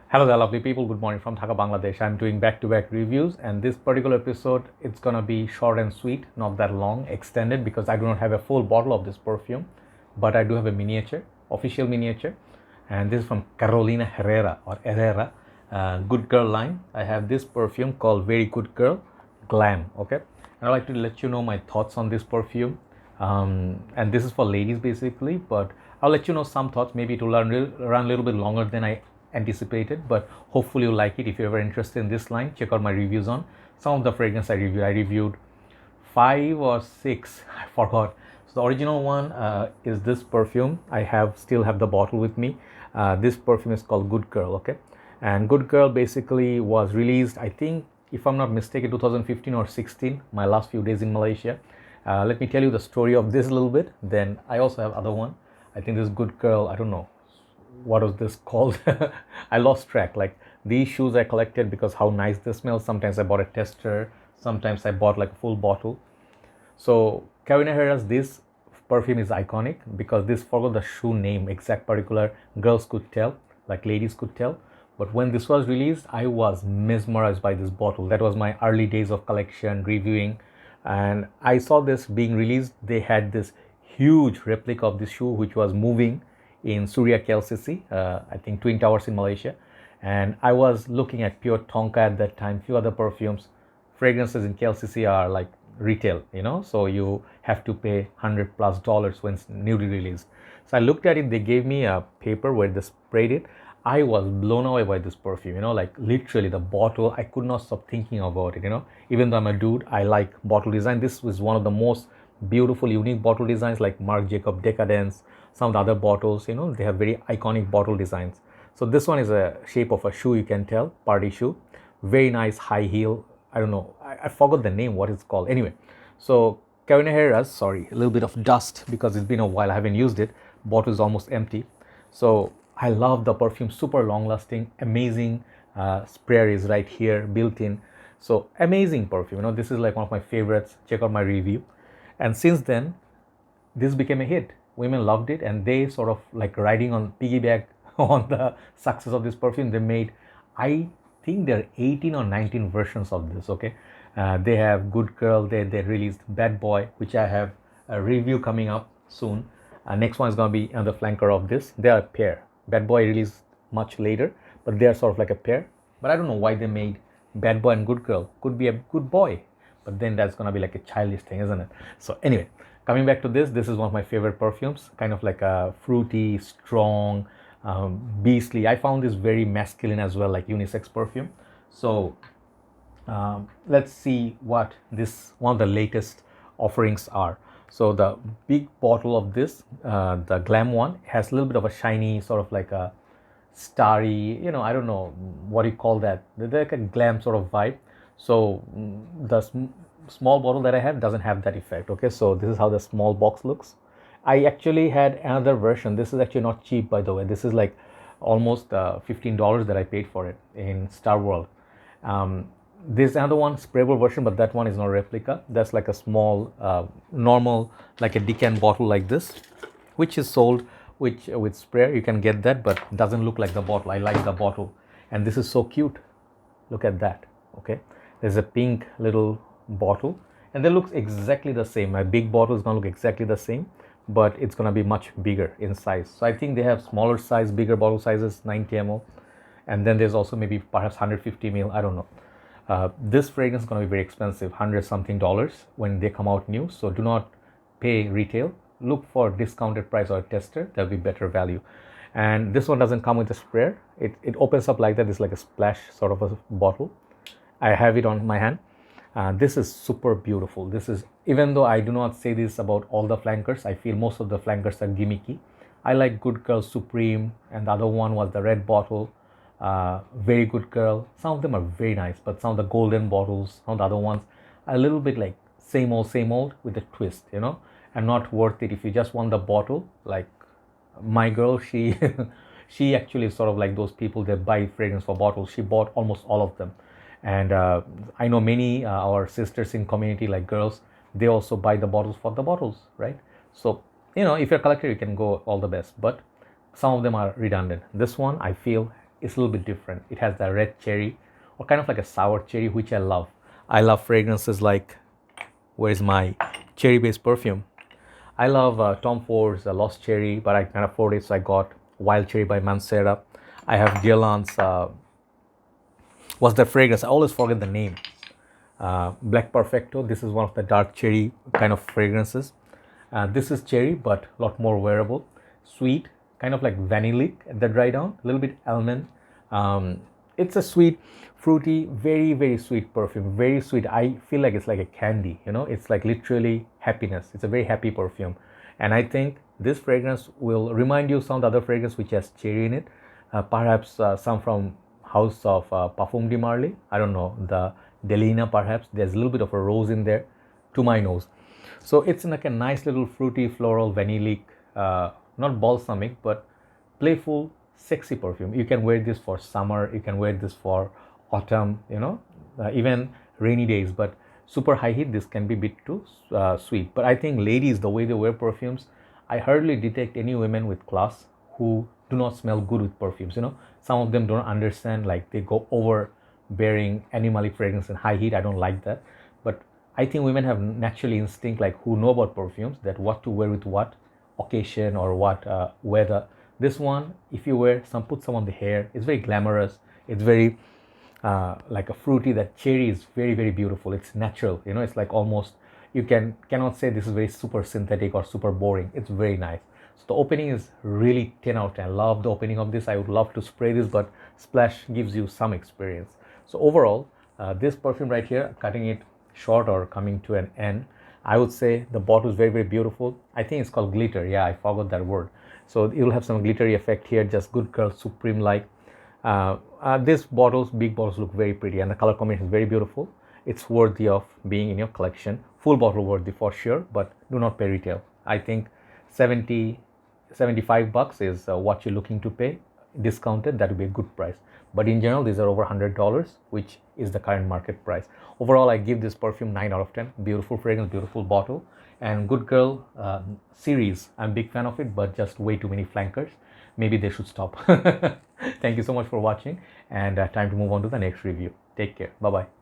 Hello there, lovely people. Good morning from Dhaka, Bangladesh. I'm doing back-to-back reviews, and this particular episode it's gonna be short and sweet, not that long, extended because I do not have a full bottle of this perfume, but I do have a miniature, official miniature, and this is from Carolina Herrera or Herrera, Good Girl line. I have this perfume called Very Good Girl, Glam. Okay, and I'd like to let you know my thoughts on this perfume, and this is for ladies basically, but I'll let you know some thoughts. Maybe it will run a little bit longer than I anticipated, but hopefully you like it. If you're ever interested in this line, check out my reviews on some of the fragrance I reviewed five or six, I forgot. So the original one is this perfume. I still have the bottle with me. This perfume is called Good Girl. Okay, and Good Girl basically was released, I think, if I'm not mistaken, 2015 or 16, my last few days in Malaysia. Let me tell you the story of this a little bit. Then I also have other one. I think this Good Girl, I don't know what was this called. I lost track. Like, these shoes I collected because how nice they smell. Sometimes I bought a tester, sometimes I bought like a full bottle. So Carolina Herrera's this perfume is iconic because this forgot the shoe name, exact particular, girls could tell, like ladies could tell. But when this was released, I was mesmerized by this bottle. That was my early days of collection reviewing, and I saw this being released. They had this huge replica of this shoe which was moving in Surya KLCC, I think Twin Towers in Malaysia. And I was looking at Pure Tonka at that time, few other perfumes. Fragrances in KLCC are like retail, so you have to pay $100+ when it's newly released. So I looked at it, they gave me a paper where they sprayed it. I was blown away by this perfume, like literally the bottle, I could not stop thinking about it, even though I'm a dude, I like bottle design. This was one of the most beautiful, unique bottle designs, like Marc Jacob Decadence, some of the other bottles, they have very iconic bottle designs. So this one is a shape of a shoe, you can tell, party shoe, very nice high heel. I don't know, I forgot the name, what it's called. Anyway, so Carolina Herrera's, sorry, a little bit of dust because it's been a while, I haven't used it. Bottle is almost empty. So I love the perfume, super long lasting, amazing. Sprayer is right here built in. So amazing perfume, this is like one of my favorites. Check out my review. And since then, this became a hit. Women loved it, and they sort of like riding on piggyback on the success of this perfume. They made, I think there are 18 or 19 versions of this. Okay, they have Good Girl. They released Bad Boy, which I have a review coming up soon. Next one is gonna be another flanker of this. They are a pair. Bad Boy released much later, but they are sort of like a pair. But I don't know why they made Bad Boy and Good Girl. Could be a good boy, but then that's gonna be like a childish thing, isn't it? So anyway, coming back to this is one of my favorite perfumes, kind of like a fruity, strong, beastly. I found this very masculine as well, like unisex perfume. So let's see what this one of the latest offerings are. So the big bottle of this, the Glam one, has a little bit of a shiny, sort of like a starry, I don't know what you call that. They're like a glam sort of vibe. So the small bottle that I have doesn't have that effect. Okay, so this is how the small box looks. I actually had another version. This is actually not cheap, by the way. This is like almost $15 that I paid for it in Star World. There's another one, sprayable version, but that one is not a replica. That's like a small, normal, like a Decant bottle like this, which is sold with sprayer. You can get that, but it doesn't look like the bottle. I like the bottle, and this is so cute. Look at that. Okay, there's a pink little bottle, and they look exactly the same. My big bottle is gonna look exactly the same, but it's gonna be much bigger in size. So I think they have smaller size, bigger bottle sizes, 90 ml, and then there's also maybe perhaps 150 ml. I don't know. This fragrance is going to be very expensive, $100 something when they come out new. So do not pay retail. Look for discounted price or a tester. There'll be better value. And this one doesn't come with a sprayer. It opens up like that. It's like a splash sort of a bottle. I have it on my hand. This is super beautiful. This is, even though I do not say this about all the flankers, I feel most of the flankers are gimmicky. I like Good Girl Supreme, and the other one was the red bottle. Very Good Girl. Some of them are very nice, but some of the golden bottles, some of the other ones are a little bit like same old with a twist, and not worth it if you just want the bottle. Like my girl, she she actually is sort of like those people that buy fragrance for bottles. She bought almost all of them, and I know many our sisters in community, like girls, they also buy the bottles for the bottles, right? So if you're a collector, you can go all the best, but some of them are redundant. This one I feel it's a little bit different. It has the red cherry or kind of like a sour cherry, which I love. I love fragrances like, where's my cherry based perfume? I love Tom Ford's Lost Cherry, but I can't afford it, so I got Wild Cherry by Mancera. I have Guerlain's, what's that fragrance? I always forget the name. Black Perfecto. This is one of the dark cherry kind of fragrances. This is cherry, but a lot more wearable. Sweet, kind of like vanillic at the dry down, a little bit almond. It's a sweet, fruity, very, very sweet perfume. Very sweet. I feel like it's like a candy, you know, it's like literally happiness. It's a very happy perfume. And I think this fragrance will remind you some of the other fragrance which has cherry in it. Perhaps some from House of Parfum de Marly. I don't know, the Delina perhaps. There's a little bit of a rose in there to my nose. So it's like a nice little fruity, floral, vanillic, not balsamic, but playful, sexy perfume. You can wear this for summer, you can wear this for autumn, you know, even rainy days. But super high heat, this can be a bit too sweet. But I think ladies, the way they wear perfumes, I hardly detect any women with class who do not smell good with perfumes. You know, some of them don't understand, like they go overbearing animalic fragrance and high heat. I don't like that. But I think women have naturally instinct, like who know about perfumes, that what to wear with what occasion or what weather. This one, if you wear some, put some on the hair, it's very glamorous. It's very like a fruity. That cherry is very, very beautiful. It's natural, you know, it's like almost, you cannot say this is very super synthetic or super boring. It's very nice. So the opening is really 10 out of 10. Love the opening of this. I would love to spray this, but splash gives you some experience. So overall, this perfume right here, cutting it short or coming to an end, I would say the bottle is very, very beautiful. I think it's called glitter. Yeah, I forgot that word. So it will have some glittery effect here, just Good Girl Supreme like. These bottles, big bottles, look very pretty, and the color combination is very beautiful. It's worthy of being in your collection. Full bottle worthy for sure, but do not pay retail. I think 75 bucks is what you're looking to pay. Discounted, that would be a good price. But in general, these are over $100, which is the current market price. Overall, I give this perfume 9 out of 10. Beautiful fragrance, beautiful bottle. And Good Girl series, I'm a big fan of it, but just way too many flankers. Maybe they should stop. Thank you so much for watching, and time to move on to the next review. Take care. Bye-bye.